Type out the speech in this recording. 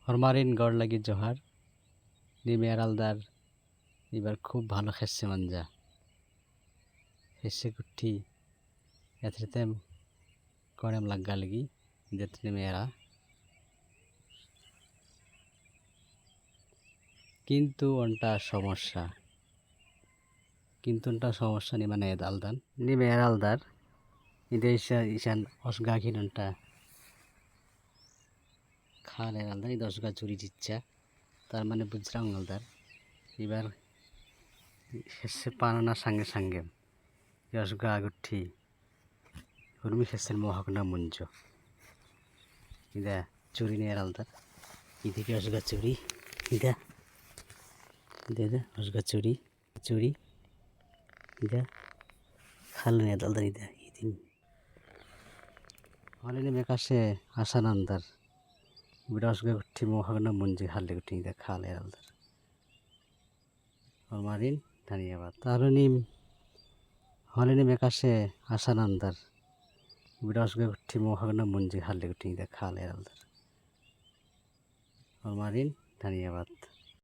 হরমারিন গড় লাগি জোহার নিমে আলদার এবার খুব ভালো খেসছে মাঞ্জা হেসে কুঠি এতে কড়েম লাগা লাগি যেতে মেয়েরা কিন্তু ওনটা সমস্যা নি মানে আলদান নিমে আলদার ইদে ইসান অসগা কিনটা খালে আলদা এই দশগা চুরি দিচ্ছা তার মানে বুঝরাং আলদার এবার হেসে পানানা সঙ্গে সঙ্গে অসগা গুঠি হুরমি হেসের মহাকনা মুঞ্জ ইদা চুরি নিয়ে আলদার ইদিকে অসগা চুরি ইদা ইদা অসগা চুরি চুরি ইদা খালে নিয়ে আলদার ইদা ইদিন হলে মেকাশে আসানন্দার বিরাসগে গুঠি মহাকনা মুঞ্জ হালে গুঠি ইদা খালে আলদার হরমারিন ধন্যবাদ তারুণীম হলেনি মেকাশে আসানন্দার বিরাসগে গুঠি মহাকনা মুঞ্জ হালে গুঠি ইদা খালে আলদার হরমারিন ধন্যবাদ।